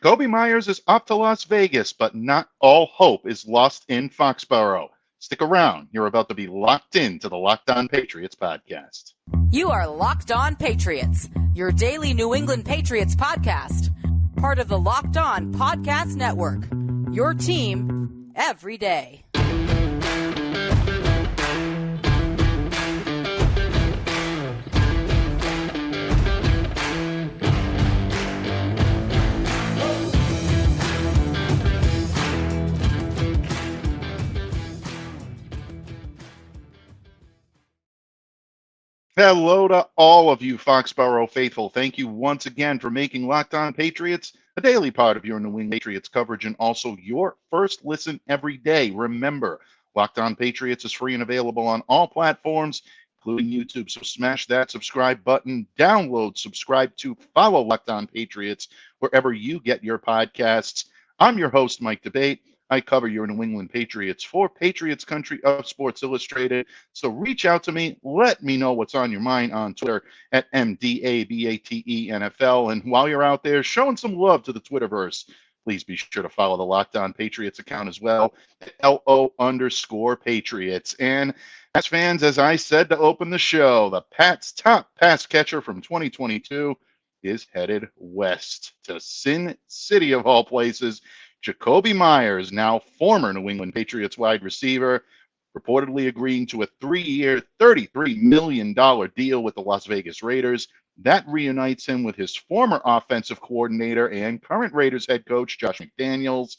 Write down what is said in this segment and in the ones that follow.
Jakobi Meyers is up to Las Vegas, but not all hope is lost in Foxborough. Stick around. You're about to be locked into the Locked On Patriots podcast. You are Locked On Patriots, your daily New England Patriots podcast. Part of the Locked On Podcast Network, your team every day. Hello to all of you Foxborough faithful. Thank you once again for making Locked On Patriots a daily part of your New England Patriots coverage and also your first listen every day. Remember, Locked On Patriots is free and available on all platforms, including YouTube. So smash that subscribe button, download, subscribe to, follow Locked On Patriots wherever you get your podcasts. I'm your host, Mike Debate. I cover your New England Patriots for Patriots Country of Sports Illustrated. So reach out to me. Let me know what's on your mind on Twitter at MDABATENFL. And while you're out there showing some love to the Twitterverse, please be sure to follow the Locked On Patriots account as well at LO_Patriots. And as fans, as I said to open the show, the Pats' top pass catcher from 2022 is headed west to Sin City of all places. Jakobi Meyers, now former New England Patriots wide receiver, reportedly agreeing to a 3-year, $33 million deal with the Las Vegas Raiders. That reunites him with his former offensive coordinator and current Raiders head coach, Josh McDaniels.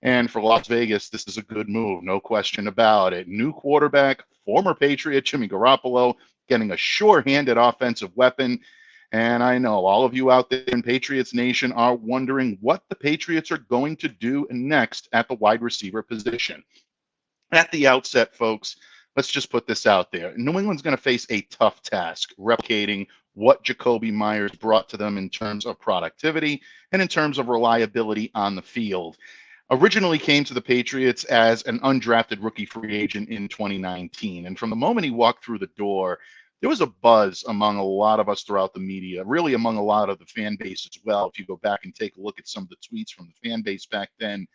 And for Las Vegas, this is a good move, no question about it. New quarterback, former Patriot Jimmy Garoppolo, getting a sure-handed offensive weapon. And I know all of you out there in Patriots Nation are wondering what the Patriots are going to do next at the wide receiver position. At the outset, folks, let's just put this out there. New England's going to face a tough task replicating what Jakobi Meyers brought to them in terms of productivity and in terms of reliability on the field. Originally came to the Patriots as an undrafted rookie free agent in 2019. And from the moment he walked through the door, there was a buzz among a lot of us throughout the media, really among a lot of the fan base as well. If you go back and take a look at some of the tweets from the fan base back then,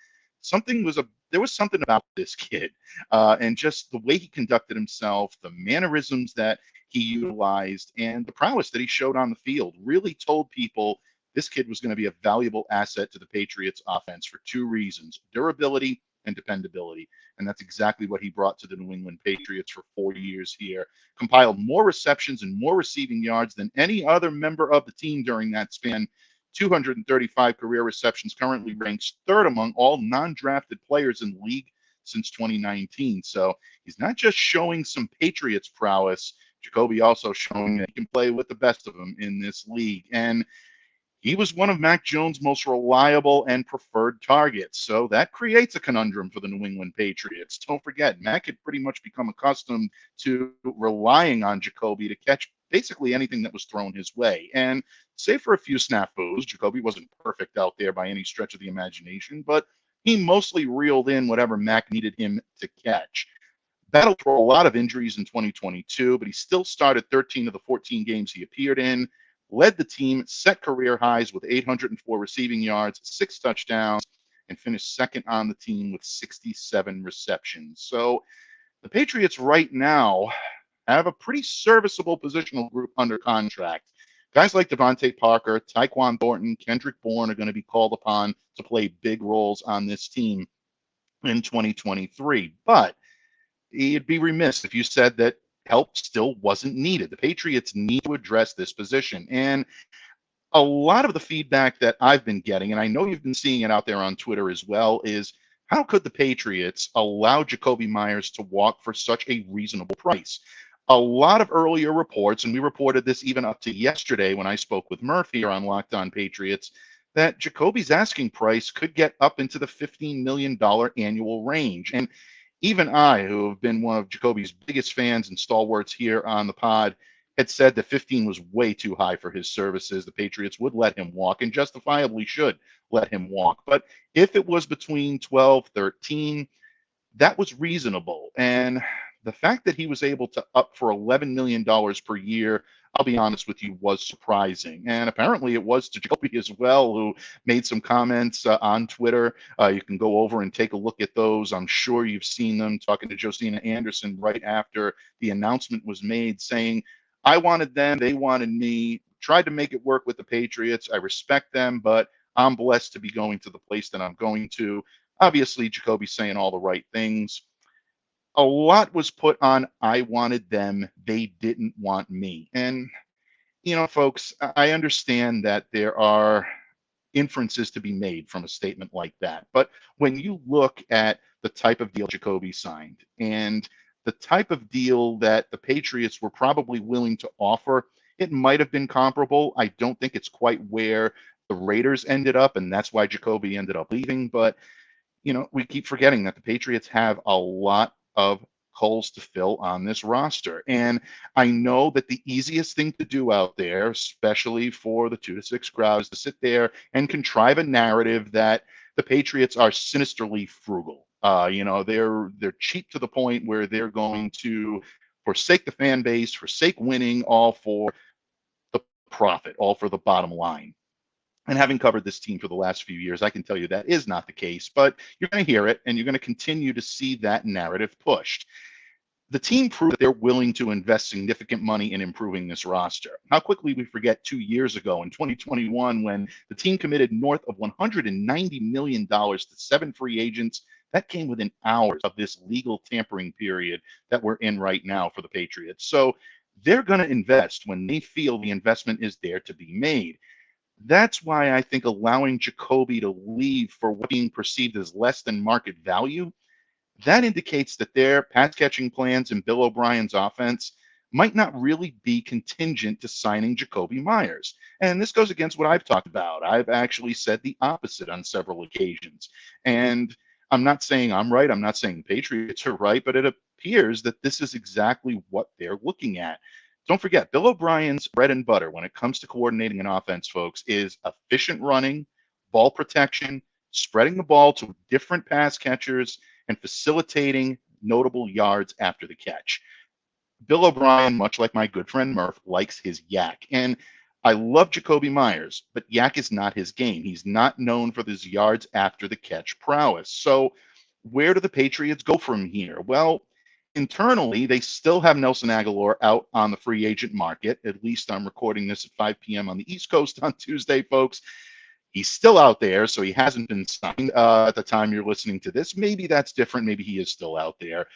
there was something about this kid and just the way he conducted himself, the mannerisms that he utilized, and the prowess that he showed on the field really told people this kid was going to be a valuable asset to the Patriots offense for two reasons: durability and dependability. And that's exactly what he brought to the New England Patriots for 4 years here. Compiled more receptions and more receiving yards than any other member of the team during that span. 235 career receptions, currently ranks third among all non-drafted players in the league since 2019. So he's not just showing some Patriots prowess. Jakobi also showing that he can play with the best of them in this league. And he was one of Mac Jones' most reliable and preferred targets. So that creates a conundrum for the New England Patriots. Don't forget, Mac had pretty much become accustomed to relying on Jakobi to catch basically anything that was thrown his way. And save for a few snafus, Jakobi wasn't perfect out there by any stretch of the imagination, but he mostly reeled in whatever Mac needed him to catch. Battled through a lot of injuries in 2022, but he still started 13 of the 14 games he appeared in. Led the team, set career highs with 804 receiving yards, 6 touchdowns, and finished second on the team with 67 receptions. So the Patriots right now have a pretty serviceable positional group under contract. Guys like Devontae Parker, Tyquan Thornton, Kendrick Bourne are going to be called upon to play big roles on this team in 2023. But you'd be remiss if you said that help still wasn't needed. The Patriots need to address this position. And a lot of the feedback that I've been getting, and I know you've been seeing it out there on Twitter as well, is how could the Patriots allow Jakobi Meyers to walk for such a reasonable price? A lot of earlier reports, and we reported this even up to yesterday when I spoke with Murph here on Locked On Patriots, that Jakobi's asking price could get up into the $15 million annual range. And even I, who have been one of Jakobi's biggest fans and stalwarts here on the pod, had said that 15 was way too high for his services. The Patriots would let him walk and justifiably should let him walk. But if it was between 12, 13, that was reasonable. And The fact that he was able to up for $11 million per year, I'll be honest with you, was surprising. And apparently it was to Jakobi as well, who made some comments on Twitter. You can go over and take a look at those. I'm sure you've seen them, talking to Josina Anderson right after the announcement was made, saying, I wanted them, they wanted me, tried to make it work with the Patriots. I respect them, but I'm blessed to be going to the place that I'm going to. Obviously, Jakobi's saying all the right things. A lot was put on, I wanted them, they didn't want me. And, folks, I understand that there are inferences to be made from a statement like that. But when you look at the type of deal Jakobi signed and the type of deal that the Patriots were probably willing to offer, it might have been comparable. I don't think it's quite where the Raiders ended up, and that's why Jakobi ended up leaving. But we keep forgetting that the Patriots have a lot of holes to fill on this roster. And I know that the easiest thing to do out there, especially for the 2 to 6 crowd, is to sit there and contrive a narrative that the Patriots are sinisterly frugal. They're cheap to the point where they're going to forsake the fan base, forsake winning, all for the profit, all for the bottom line. And having covered this team for the last few years, I can tell you that is not the case, but you're going to hear it and you're going to continue to see that narrative pushed. The team proved that they're willing to invest significant money in improving this roster. How quickly we forget 2 years ago in 2021 when the team committed north of $190 million to 7 free agents. That came within hours of this legal tampering period that we're in right now for the Patriots. So they're going to invest when they feel the investment is there to be made. That's why I think allowing Jakobi to leave for what being perceived as less than market value, that indicates that their pass catching plans and Bill O'Brien's offense might not really be contingent to signing Jakobi Meyers. And this goes against what I've talked about. I've actually said the opposite on several occasions. And I'm not saying I'm right. I'm not saying the Patriots are right, but it appears that this is exactly what they're looking at. Don't forget, Bill O'Brien's bread and butter when it comes to coordinating an offense, folks, is efficient running, ball protection, spreading the ball to different pass catchers, and facilitating notable yards after the catch. Bill O'Brien, much like my good friend Murph, likes his yak. And I love Jakobi Meyers, but yak is not his game. He's not known for his yards after the catch prowess. So where do the Patriots go from here? Well, internally, they still have Nelson Aguilar out on the free agent market. At least I'm recording this at 5 p.m. on the East Coast on Tuesday, folks. He's still out there, so he hasn't been signed at the time you're listening to this. Maybe that's different. Maybe he is still out there.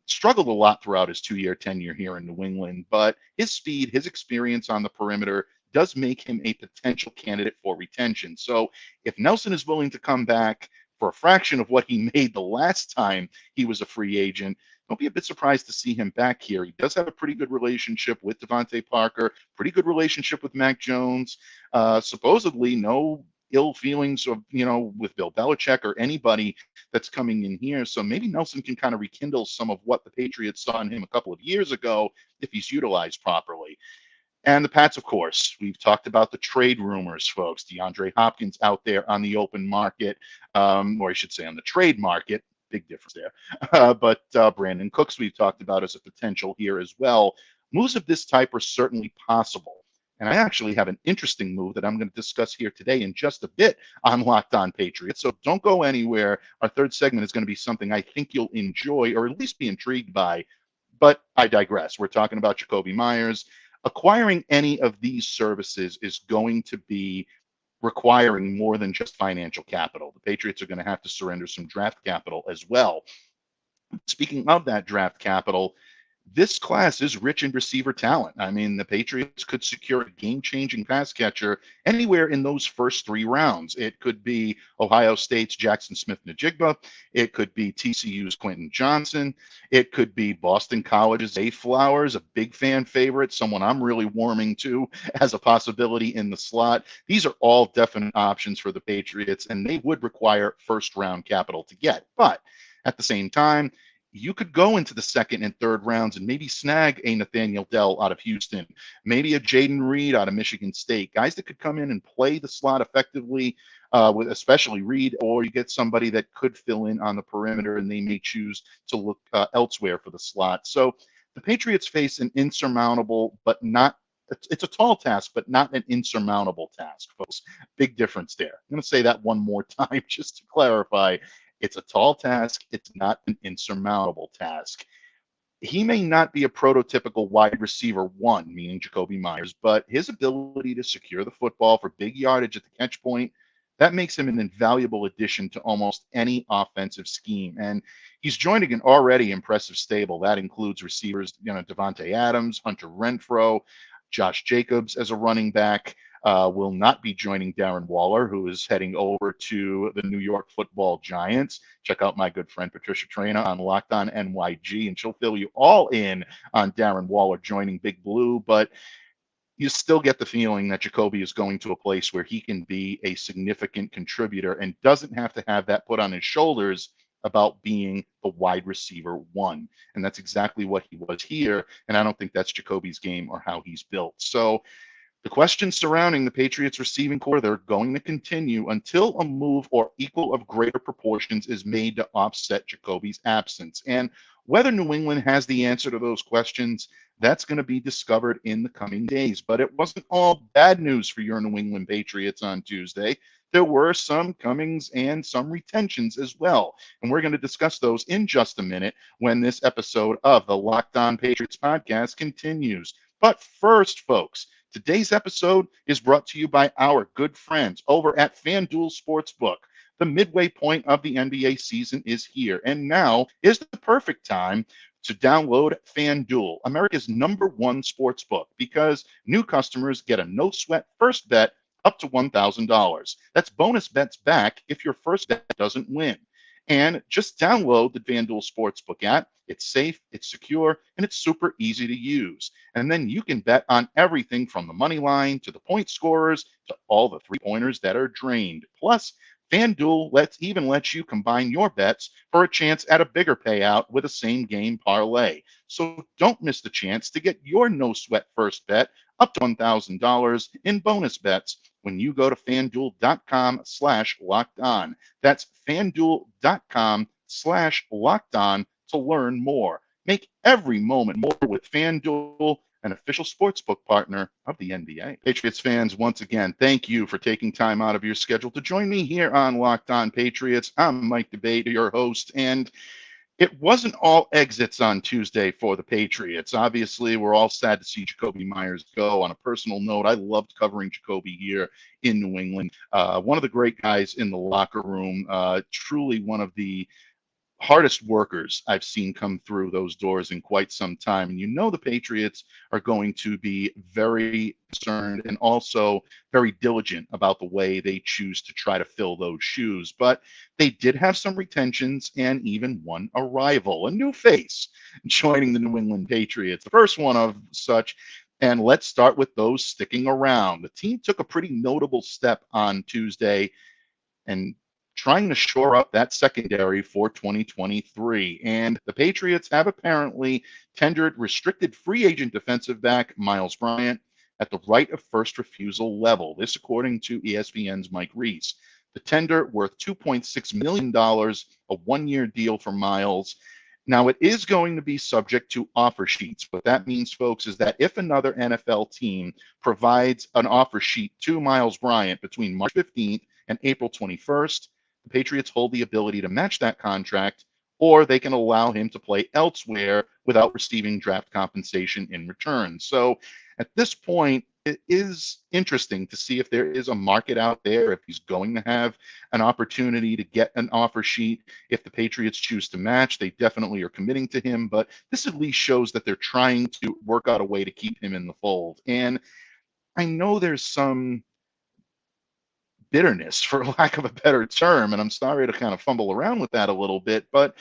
Struggled a lot throughout his 2-year tenure here in New England, but his speed, his experience on the perimeter does make him a potential candidate for retention. So if Nelson is willing to come back for a fraction of what he made the last time he was a free agent, don't be a bit surprised to see him back here. He does have a pretty good relationship with Devontae Parker, pretty good relationship with Mac Jones. Supposedly no ill feelings of, with Bill Belichick or anybody that's coming in here. So maybe Nelson can kind of rekindle some of what the Patriots saw in him a couple of years ago if he's utilized properly. And the Pats, of course, we've talked about the trade rumors, folks. DeAndre Hopkins out there on the open market, or I should say on the trade market. Big difference there. But Brandon Cooks, we've talked about as a potential here as well. Moves of this type are certainly possible. And I actually have an interesting move that I'm going to discuss here today in just a bit on Locked On Patriots. So don't go anywhere. Our third segment is going to be something I think you'll enjoy or at least be intrigued by. But I digress. We're talking about Jakobi Meyers. Acquiring any of these services is going to be requiring more than just financial capital. The Patriots are going to have to surrender some draft capital as well. Speaking of that draft capital, this class is rich in receiver talent. I mean, the Patriots could secure a game-changing pass catcher anywhere in those first 3 rounds. It could be Ohio State's Jackson Smith-Njigba. It could be TCU's Quentin Johnson. It could be Boston College's Zay Flowers, a big fan favorite, someone I'm really warming to as a possibility in the slot. These are all definite options for the Patriots, and they would require first-round capital to get. But at the same time, you could go into the second and third rounds and maybe snag a Nathaniel Dell out of Houston, maybe a Jaden Reed out of Michigan State, guys that could come in and play the slot effectively. with especially Reed, or you get somebody that could fill in on the perimeter and they may choose to look elsewhere for the slot. So the Patriots face an insurmountable, but not it's a tall task, but not an insurmountable task, folks. Big difference there. I'm going to say that one more time just to clarify. It's a tall task. It's not an insurmountable task. He may not be a prototypical wide receiver one, meaning Jakobi Meyers, but his ability to secure the football for big yardage at the catch point, that makes him an invaluable addition to almost any offensive scheme. And he's joining an already impressive stable. That includes receivers, Devontae Adams, Hunter Renfrow, Josh Jacobs as a running back. Will not be joining Darren Waller, who is heading over to the New York Football Giants. Check out my good friend Patricia Traina on Locked On NYG, and she'll fill you all in on Darren Waller joining Big Blue. But you still get the feeling that Jakobi is going to a place where he can be a significant contributor and doesn't have to have that put on his shoulders about being the wide receiver one. And that's exactly what he was here. And I don't think that's Jakobi's game or how he's built. So the questions surrounding the Patriots receiving core, they're going to continue until a move or equal of greater proportions is made to offset Jakobi's absence. And whether New England has the answer to those questions, that's going to be discovered in the coming days. But it wasn't all bad news for your New England Patriots on Tuesday. There were some comings and some retentions as well. And we're going to discuss those in just a minute when this episode of the Locked On Patriots podcast continues. But first, folks, today's episode is brought to you by our good friends over at FanDuel Sportsbook. The midway point of the NBA season is here, and now is the perfect time to download FanDuel, America's #1 sportsbook, because new customers get a no-sweat first bet up to $1,000. That's bonus bets back if your first bet doesn't win. And just download the FanDuel Sportsbook app. It's safe, it's secure, and it's super easy to use. And then you can bet on everything from the money line to the point scorers to all the three-pointers that are drained. Plus, FanDuel lets you combine your bets for a chance at a bigger payout with a same-game parlay. So don't miss the chance to get your no-sweat first bet up to $1,000 in bonus bets when you go to FanDuel.com/LockedOn. That's FanDuel.com/LockedOn to learn more. Make every moment more with FanDuel, an official sportsbook partner of the NBA. Patriots fans, once again, thank you for taking time out of your schedule to join me here on Locked On Patriots. I'm Mike DeBate, your host, and it wasn't all exits on Tuesday for the Patriots. Obviously, we're all sad to see Jakobi Meyers go. On a personal note, I loved covering Jakobi here in New England. One of the great guys in the locker room, truly one of the hardest workers I've seen come through those doors in quite some time. And the Patriots are going to be very concerned and also very diligent about the way they choose to try to fill those shoes. But they did have some retentions and even one arrival, a new face joining the New England Patriots. The first one of such. And let's start with those sticking around. The team took a pretty notable step on Tuesday and trying to shore up that secondary for 2023. And the Patriots have apparently tendered restricted free agent defensive back Myles Bryant at the right of first refusal level. This according to ESPN's Mike Reese. The tender worth $2.6 million, a one-year deal for Myles. Now, it is going to be subject to offer sheets. What that means, folks, is that if another NFL team provides an offer sheet to Myles Bryant between March 15th and April 21st, the Patriots hold the ability to match that contract, or they can allow him to play elsewhere without receiving draft compensation in return. So at this point, it is interesting to see if there is a market out there, if he's going to have an opportunity to get an offer sheet. If the Patriots choose to match, they definitely are committing to him, but this at least shows that they're trying to work out a way to keep him in the fold. And I know there's some bitterness, for lack of a better term, and I'm sorry to kind of fumble around with that a little bit, but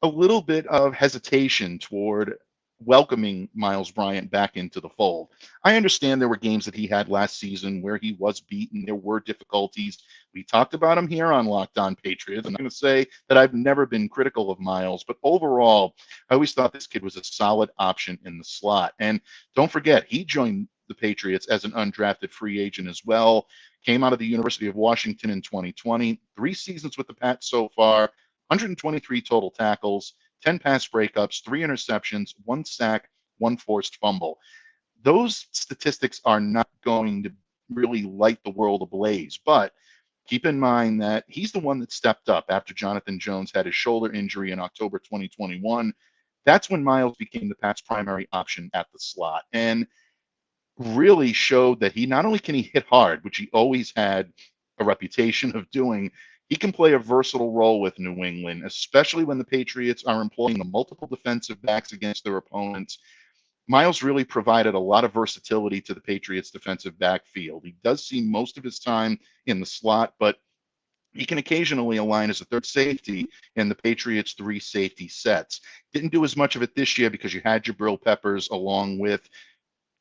a little bit of hesitation toward welcoming Myles Bryant back into the fold. I understand there were games that he had last season where he was beaten. There were difficulties. We talked about him here on Locked On Patriots. I'm going to say that I've never been critical of Myles, but overall, I always thought this kid was a solid option in the slot. And don't forget, he joined the Patriots as an undrafted free agent as well. Came out of the University of Washington in 2020. 3 seasons with the Pats so far, 123 total tackles, 10 pass breakups, 3 interceptions, 1 sack, 1 forced fumble. Those statistics are not going to really light the world ablaze, but keep in mind that he's the one that stepped up after Jonathan Jones had his shoulder injury in October 2021. That's when Myles became the Pats' primary option at the slot and really showed that he not only can he hit hard, which he always had a reputation of doing, he can play a versatile role with New England, especially when the Patriots are employing the multiple defensive backs against their opponents. Myles really provided a lot of versatility to the Patriots' defensive backfield. He does see most of his time in the slot, but he can occasionally align as a third safety in the Patriots' 3 safety sets. Didn't do as much of it this year because you had Jabril Peppers along with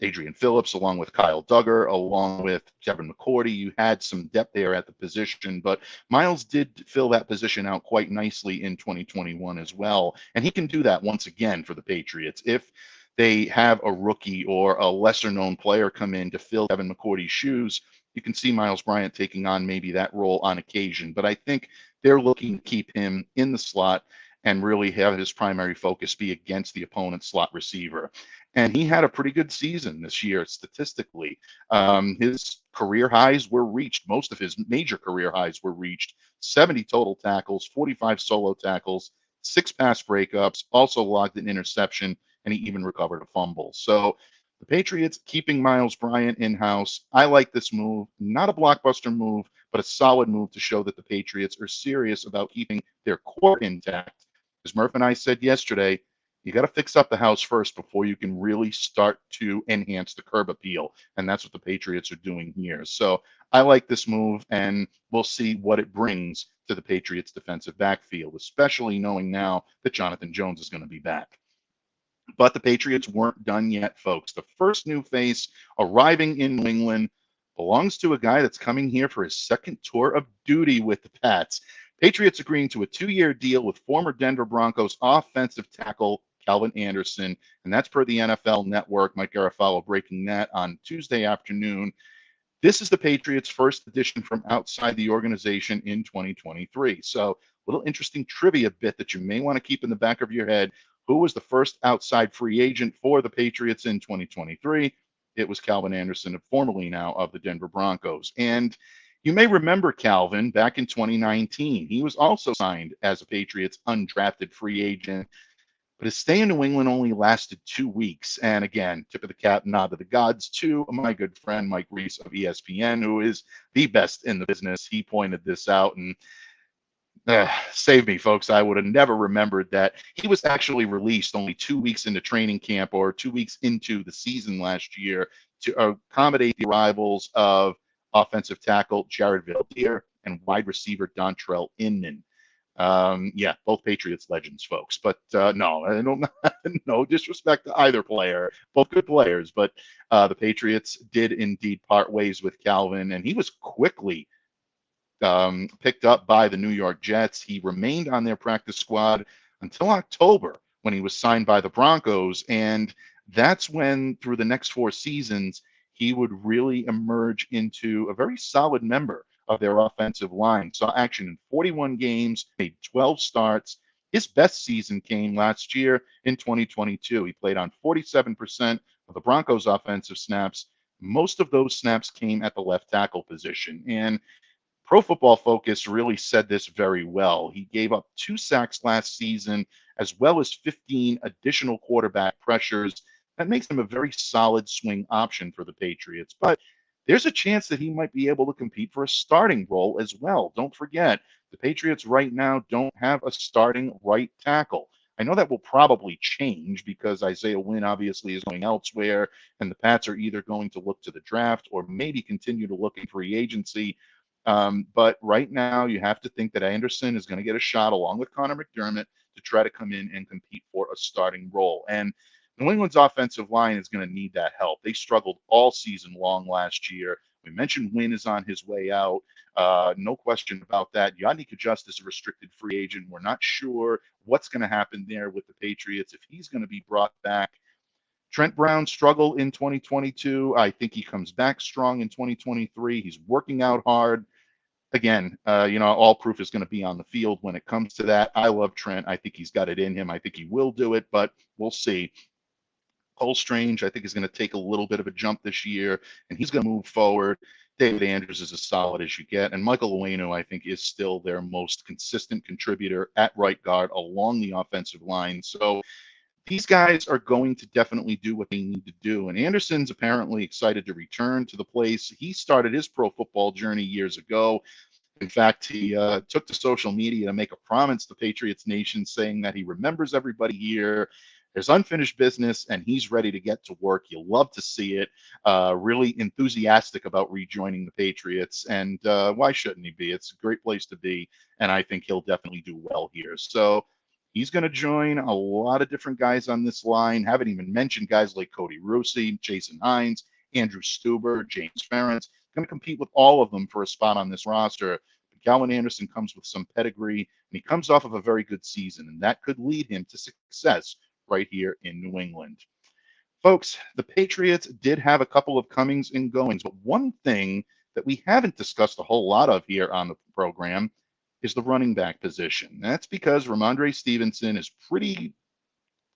Adrian Phillips, along with Kyle Duggar, along with Kevin McCourty. You had some depth there at the position, but Myles did fill that position out quite nicely in 2021 as well. And he can do that once again for the Patriots. If they have a rookie or a lesser known player come in to fill Kevin McCourty's shoes, you can see Myles Bryant taking on maybe that role on occasion. But I think they're looking to keep him in the slot and really have his primary focus be against the opponent's slot receiver. And he had a pretty good season this year statistically. His career highs were reached. Most of his major career highs were reached. 70 total tackles, 45 solo tackles, 6 pass breakups, also logged an interception, and he even recovered a fumble. So the Patriots keeping Myles Bryant in-house. I like this move. Not a blockbuster move, but a solid move to show that the Patriots are serious about keeping their core intact. As Murph and I said yesterday, you got to fix up the house first before you can really start to enhance the curb appeal. And that's what the Patriots are doing here. So I like this move, and we'll see what it brings to the Patriots defensive backfield, especially knowing now that Jonathan Jones is going to be back. But the Patriots weren't done yet, folks. The first new face arriving in New England belongs to a guy that's coming here for his second tour of duty with the Pats. Patriots agreeing to a 2-year deal with former Denver Broncos offensive tackle Calvin Anderson, and that's per the NFL Network. Mike Garafalo breaking that on Tuesday afternoon. This is the Patriots' first addition from outside the organization in 2023. So, a little interesting trivia bit that you may want to keep in the back of your head. Who was the first outside free agent for the Patriots in 2023? It was Calvin Anderson, formerly now of the Denver Broncos. And you may remember Calvin back in 2019. He was also signed as a Patriots undrafted free agent, but his stay in New England only lasted 2 weeks. And again, tip of the cap, nod to the gods to my good friend Mike Reese of ESPN, who is the best in the business. He pointed this out, and save me, folks. I would have never remembered that he was actually released only 2 weeks into training camp or 2 weeks into the season last year to accommodate the arrivals of offensive tackle Jared Veldheer and wide receiver Dontrell Inman. Yeah, both Patriots legends, folks. But no, I don't. No disrespect to either player. Both good players, but the Patriots did indeed part ways with Calvin, and he was quickly picked up by the New York Jets. He remained on their practice squad until October when he was signed by the Broncos. And that's when, through the next 4 seasons, he would really emerge into a very solid member of their offensive line. Saw action in 41 games, made 12 starts. His best season came last year in 2022. He played on 47% of the Broncos' offensive snaps. Most of those snaps came at the left tackle position. And Pro Football Focus really said this very well. He gave up 2 sacks last season, as well as 15 additional quarterback pressures. That makes him a very solid swing option for the Patriots. But there's a chance that he might be able to compete for a starting role as well. Don't forget, the Patriots right now don't have a starting right tackle. I know that will probably change because Isaiah Wynn obviously is going elsewhere, and the Pats are either going to look to the draft or maybe continue to look in free agency. But right now, you have to think that Anderson is going to get a shot along with Connor McDermott to try to come in and compete for a starting role. And New England's offensive line is going to need that help. They struggled all season long last year. We mentioned Wynn is on his way out. No question about that. Yannick Adjust is a restricted free agent. We're not sure what's going to happen there with the Patriots, if he's going to be brought back. Trent Brown struggled in 2022. I think he comes back strong in 2023. He's working out hard. Again, all proof is going to be on the field when it comes to that. I love Trent. I think he's got it in him. I think he will do it, but we'll see. Cole Strange, I think, is going to take a little bit of a jump this year, and he's going to move forward. David Andrews is as solid as you get, and Michael Owenu, I think, is still their most consistent contributor at right guard along the offensive line. So these guys are going to definitely do what they need to do. And Anderson's apparently excited to return to the place. He started his pro football journey years ago. In fact, he took to social media to make a promise to Patriots Nation saying that he remembers everybody here. There's unfinished business, and he's ready to get to work. You'll love to see it. Really enthusiastic about rejoining the Patriots, and why shouldn't he be? It's a great place to be, and I think he'll definitely do well here. So he's going to join a lot of different guys on this line. Haven't even mentioned guys like Cody Rusey, Jason Hines, Andrew Stuber, James Ferentz. Going to compete with all of them for a spot on this roster. But Galvin Anderson comes with some pedigree, and he comes off of a very good season, and that could lead him to success right here in New England. Folks, the Patriots did have a couple of comings and goings, but one thing that we haven't discussed a whole lot of here on the program is the running back position. That's because Ramondre Stevenson is pretty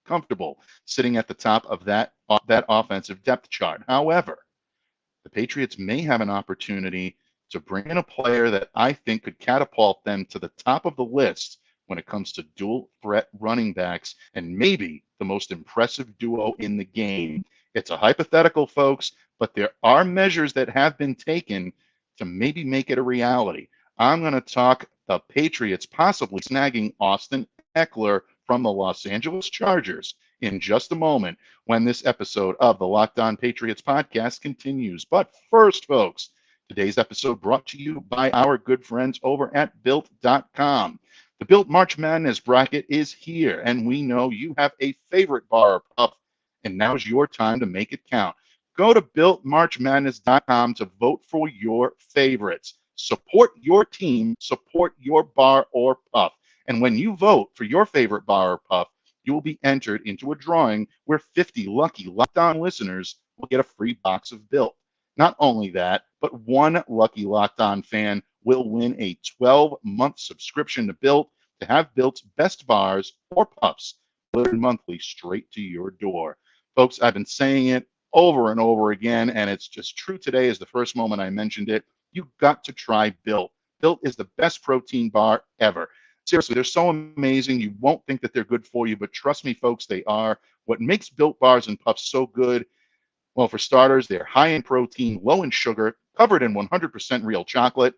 comfortable sitting at the top of that offensive depth chart. However, the Patriots may have an opportunity to bring in a player that I think could catapult them to the top of the list when it comes to dual threat running backs, and maybe the most impressive duo in the game. It's a hypothetical, folks, but there are measures that have been taken to maybe make it a reality. I'm going to talk the Patriots possibly snagging Austin Ekeler from the Los Angeles Chargers in just a moment when this episode of the Locked On Patriots podcast continues. But first, folks, today's episode brought to you by our good friends over at Built.com. The Built March Madness bracket is here, and we know you have a favorite bar or puff, and now's your time to make it count. Go to BuiltMarchMadness.com to vote for your favorites. Support your team, support your bar or puff. And when you vote for your favorite bar or puff, you will be entered into a drawing where 50 lucky Locked On listeners will get a free box of Built. Not only that, but one lucky Locked On fan will win a 12-month subscription to Built to have Built's best bars or puffs delivered monthly straight to your door. Folks, I've been saying it over and over again, and it's just true today as the first moment I mentioned it. You've got to try Built. Built is the best protein bar ever. Seriously, they're so amazing. You won't think that they're good for you, but trust me, folks, they are. What makes Built bars and puffs so good? Well, for starters, they're high in protein, low in sugar, covered in 100% real chocolate.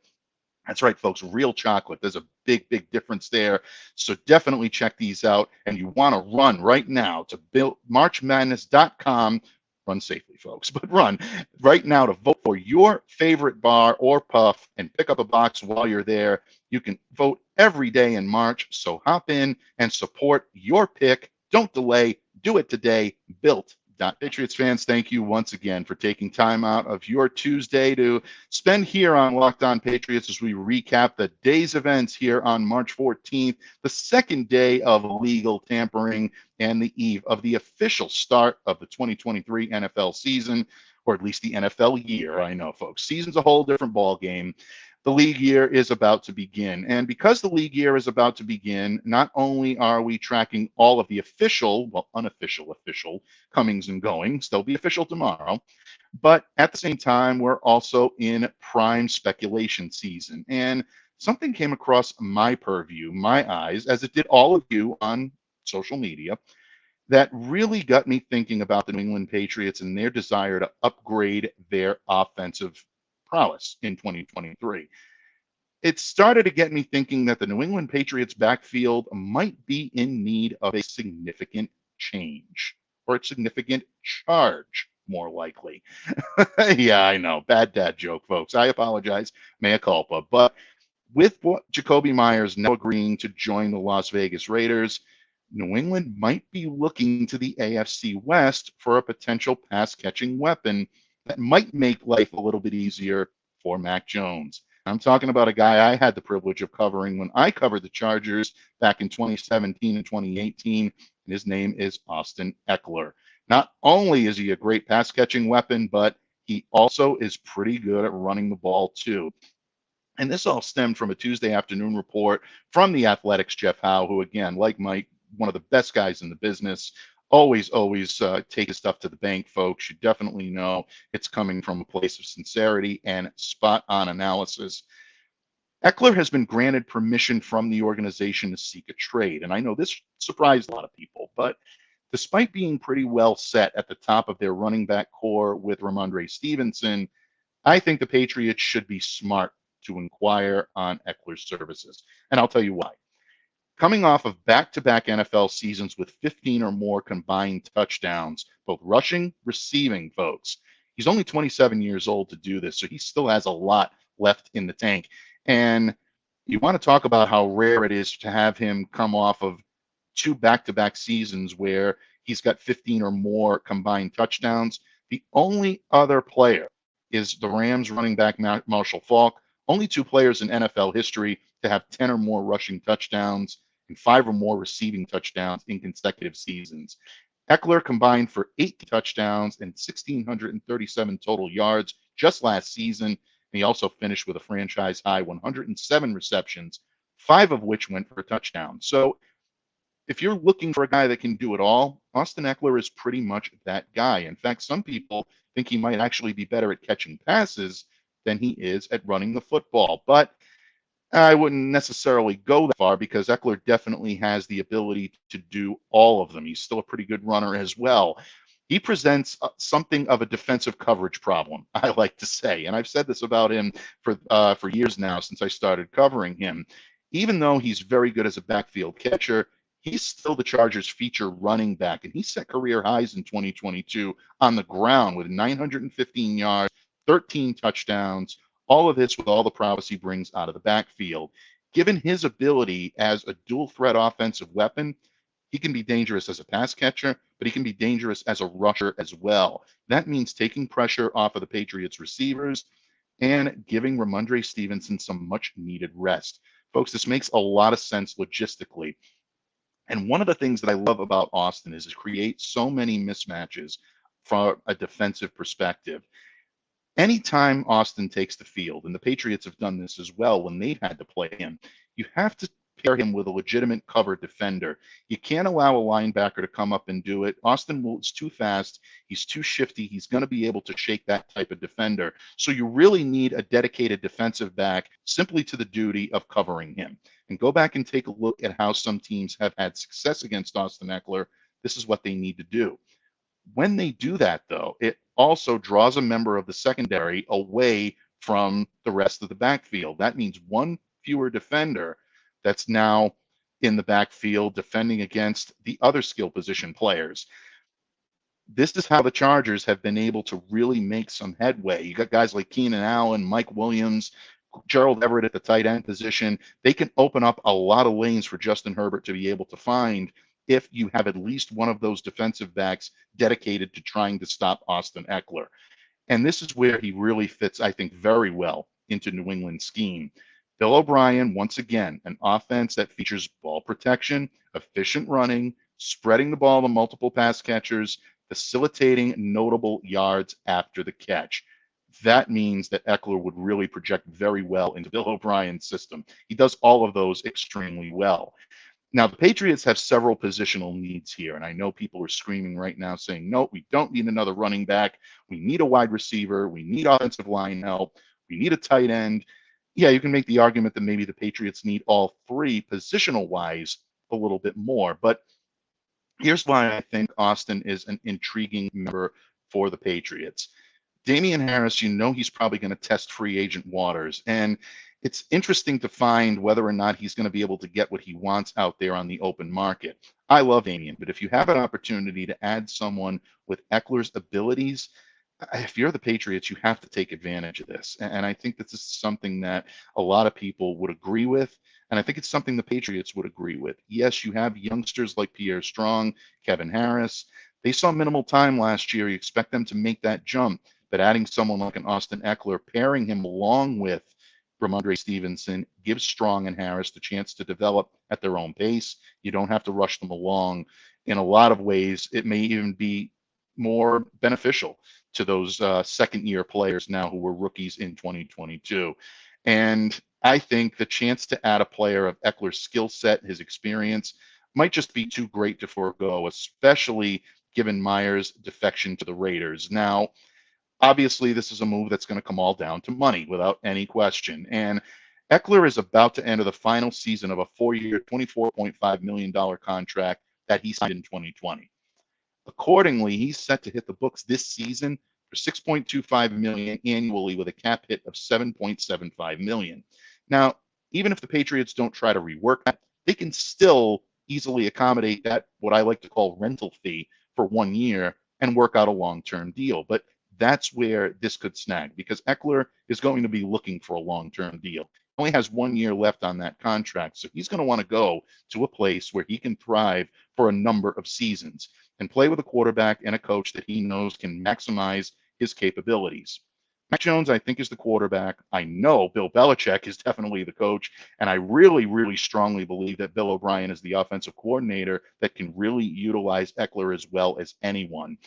That's right, folks, real chocolate. There's a big, big difference there. So definitely check these out. And you want to run right now to BuiltMarchMadness.com. Run safely, folks, but run right now to vote for your favorite bar or puff and pick up a box while you're there. You can vote every day in March. So hop in and support your pick. Don't delay. Do it today. Built. Patriots fans, thank you once again for taking time out of your Tuesday to spend here on Locked On Patriots as we recap the day's events here on March 14th, the second day of legal tampering and the eve of the official start of the 2023 NFL season, or at least the NFL year. I know, folks, season's a whole different ball game. The league year is about to begin. And because the league year is about to begin, not only are we tracking all of the official, well, unofficial, official comings and goings, they'll be official tomorrow, but at the same time, we're also in prime speculation season. And something came across my purview, my eyes, as it did all of you on social media, that really got me thinking about the New England Patriots and their desire to upgrade their offensive prowess in 2023. It started to get me thinking that the New England Patriots backfield might be in need of a significant change, or a significant charge, more likely. Yeah, I know. Bad dad joke, folks. I apologize. Mea culpa. But with Jakobi Meyers now agreeing to join the Las Vegas Raiders, New England might be looking to the AFC West for a potential pass-catching weapon that might make life a little bit easier for Mac Jones. I'm talking about a guy I had the privilege of covering when I covered the Chargers back in 2017 and 2018, and his name is Austin Ekeler. Not only is he a great pass catching weapon, but he also is pretty good at running the ball too. And this all stemmed from a Tuesday afternoon report from the Athletic's Jeff Howe, who, again, like Mike, one of the best guys in the business. Always take his stuff to the bank, folks. You definitely know it's coming from a place of sincerity and spot on analysis. Ekeler has been granted permission from the organization to seek a trade. And I know this surprised a lot of people, but despite being pretty well set at the top of their running back core with Ramondre Stevenson, I think the Patriots should be smart to inquire on Ekeler's services. And I'll tell you why. Coming off of back-to-back NFL seasons with 15 or more combined touchdowns, both rushing, receiving, folks. He's only 27 years old to do this, so he still has a lot left in the tank. And you want to talk about how rare it is to have him come off of two back-to-back seasons where he's got 15 or more combined touchdowns. The only other player is the Rams running back Marshall Faulk. Only two players in NFL history to have 10 or more rushing touchdowns and 5 or more receiving touchdowns in consecutive seasons. Ekeler combined for 8 touchdowns and 1,637 total yards just last season. He also finished with a franchise high 107 receptions, 5 of which went for a touchdown. So if you're looking for a guy that can do it all, Austin Ekeler is pretty much that guy. In fact, some people think he might actually be better at catching passes than he is at running the football. But I wouldn't necessarily go that far because Ekeler definitely has the ability to do all of them. He's still a pretty good runner as well. He presents something of a defensive coverage problem, I like to say. And I've said this about him for years now since I started covering him. Even though he's very good as a backfield catcher, he's still the Chargers' feature running back, and he set career highs in 2022 on the ground with 915 yards, 13 touchdowns, all of this with all the prowess he brings out of the backfield. Given his ability as a dual threat offensive weapon, he can be dangerous as a pass catcher, but he can be dangerous as a rusher as well. That means taking pressure off of the Patriots receivers and giving Ramondre Stevenson some much needed rest. Folks, this makes a lot of sense logistically. And one of the things that I love about Austin is it creates so many mismatches from a defensive perspective. Anytime Austin takes the field, and the Patriots have done this as well when they've had to play him, you have to pair him with a legitimate cover defender. You can't allow a linebacker to come up and do it. Austin is too fast. He's too shifty. He's going to be able to shake that type of defender. So you really need a dedicated defensive back simply to the duty of covering him. And go back and take a look at how some teams have had success against Austin Ekeler. This is what they need to do. When they do that, though, it also draws a member of the secondary away from the rest of the backfield. That means one fewer defender that's now in the backfield defending against the other skill position players. This is how the Chargers have been able to really make some headway. You got guys like Keenan Allen, Mike Williams, Gerald Everett at the tight end position. They can open up a lot of lanes for Justin Herbert to be able to find if you have at least one of those defensive backs dedicated to trying to stop Austin Ekeler. And this is where he really fits, I think, very well into New England's scheme. Bill O'Brien, once again, an offense that features ball protection, efficient running, spreading the ball to multiple pass catchers, facilitating notable yards after the catch. That means that Ekeler would really project very well into Bill O'Brien's system. He does all of those extremely well. Now, the Patriots have several positional needs here, and I know people are screaming right now saying, no, we don't need another running back. We need a wide receiver. We need offensive line help. We need a tight end. Yeah, you can make the argument that maybe the Patriots need all three positional-wise a little bit more, but here's why I think Austin is an intriguing member for the Patriots. Damian Harris, you know he's probably going to test free agent waters, and it's interesting to find whether or not he's going to be able to get what he wants out there on the open market. I love Damian, but if you have an opportunity to add someone with Ekeler's abilities, if you're the Patriots, you have to take advantage of this. And I think this is something that a lot of people would agree with. And I think it's something the Patriots would agree with. Yes, you have youngsters like Pierre Strong, Kevin Harris. They saw minimal time last year. You expect them to make that jump. But adding someone like an Austin Ekeler, pairing him along with Ramondre Stevenson, gives Strong and Harris the chance to develop at their own pace. You don't have to rush them along. In a lot of ways, it may even be more beneficial to those second-year players now who were rookies in 2022. And I think the chance to add a player of Ekeler's skill set, his experience, might just be too great to forego, especially given Meyers' defection to the Raiders. Now, obviously, this is a move that's going to come all down to money without any question. And Ekeler is about to enter the final season of a 4-year, $24.5 million contract that he signed in 2020. Accordingly, he's set to hit the books this season for $6.25 million annually with a cap hit of $7.75 million. Now, even if the Patriots don't try to rework that, they can still easily accommodate that, what I like to call rental fee, for 1 year and work out a long-term deal. But that's where this could snag, because Ekeler is going to be looking for a long-term deal. He only has 1 year left on that contract, so he's going to want to go to a place where he can thrive for a number of seasons and play with a quarterback and a coach that he knows can maximize his capabilities. Mac Jones, I think, is the quarterback. I know Bill Belichick is definitely the coach, and I really, really strongly believe that Bill O'Brien is the offensive coordinator that can really utilize Ekeler as well as anyone.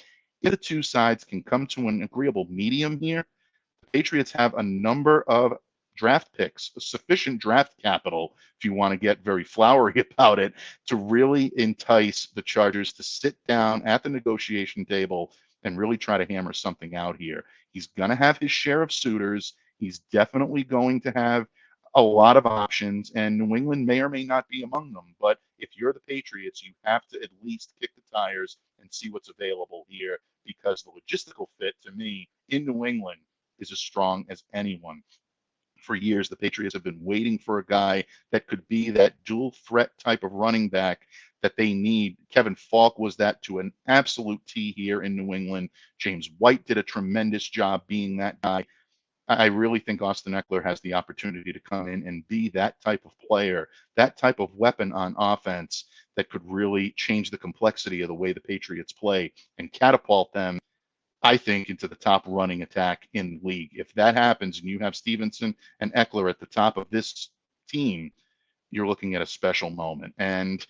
If the two sides can come to an agreeable medium here, the Patriots have a number of draft picks, sufficient draft capital, if you want to get very flowery about it, to really entice the Chargers to sit down at the negotiation table and really try to hammer something out here. He's going to have his share of suitors. He's definitely going to have a lot of options, and New England may or may not be among them. But if you're the Patriots, you have to at least kick the tires and see what's available here, because the logistical fit, to me, in New England is as strong as anyone. For years, the Patriots have been waiting for a guy that could be that dual threat type of running back that they need. Kevin Falk was that to an absolute T here in New England. James White did a tremendous job being that guy. I really think Austin Ekeler has the opportunity to come in and be that type of player, that type of weapon on offense that could really change the complexity of the way the Patriots play and catapult them, I think, into the top running attack in the league. If that happens and you have Stevenson and Ekeler at the top of this team, you're looking at a special moment. And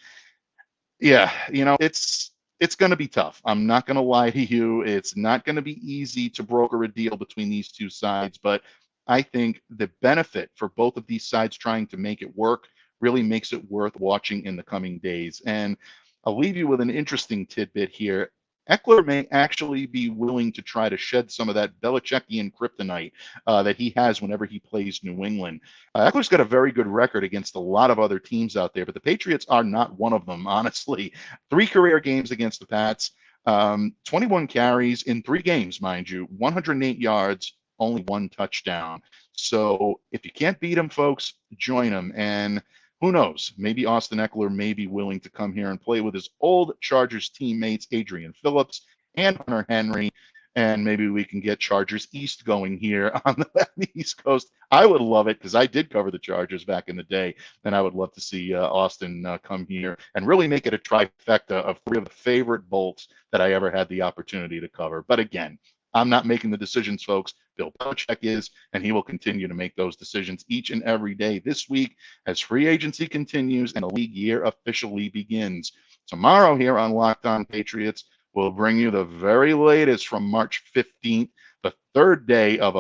yeah, it's going to be tough. I'm not going to lie to you. It's not going to be easy to broker a deal between these two sides, but I think the benefit for both of these sides trying to make it work really makes it worth watching in the coming days. And I'll leave you with an interesting tidbit here. Ekeler may actually be willing to try to shed some of that Belichickian kryptonite that he has whenever he plays New England. Ekeler's got a very good record against a lot of other teams out there, but the Patriots are not one of them, honestly. 3 career games against the Pats, 21 carries in 3 games, mind you, 108 yards, only 1 touchdown. So if you can't beat him, folks, join him. And who knows? Maybe Austin Ekeler may be willing to come here and play with his old Chargers teammates, Adrian Phillips and Hunter Henry, and maybe we can get Chargers East going here on the East Coast. I would love it, because I did cover the Chargers back in the day, and I would love to see Austin come here and really make it a trifecta of 3 of the favorite Bolts that I ever had the opportunity to cover. But again, I'm not making the decisions, folks. Bill Belichick is, and he will continue to make those decisions each and every day this week as free agency continues and the league year officially begins. Tomorrow here on Locked On Patriots, we'll bring you the very latest from March 15th, the 3rd day of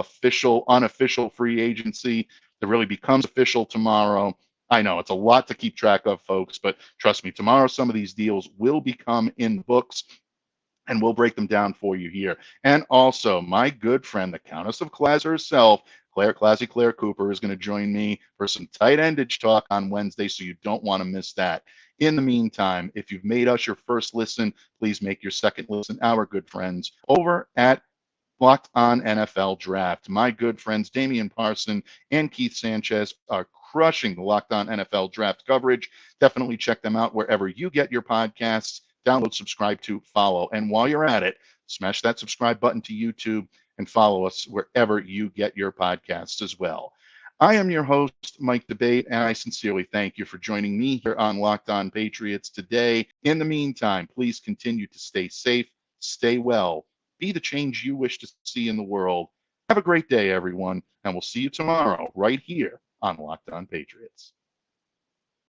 unofficial free agency that really becomes official tomorrow. I know it's a lot to keep track of, folks, but trust me, tomorrow some of these deals will become in books, and we'll break them down for you here. And also, my good friend, the Countess of Class herself, Claire Cooper, is going to join me for some tight-endage talk on Wednesday, so you don't want to miss that. In the meantime, if you've made us your first listen, please make your second listen our good friends over at Locked On NFL Draft. My good friends Damian Parson and Keith Sanchez are crushing the Locked On NFL Draft coverage. Definitely check them out wherever you get your podcasts. Download, subscribe to, follow. And while you're at it, smash that subscribe button to YouTube and follow us wherever you get your podcasts as well. I am your host, Mike Debate, and I sincerely thank you for joining me here on Locked On Patriots today. In the meantime, please continue to stay safe, stay well, be the change you wish to see in the world. Have a great day, everyone, and we'll see you tomorrow right here on Locked On Patriots.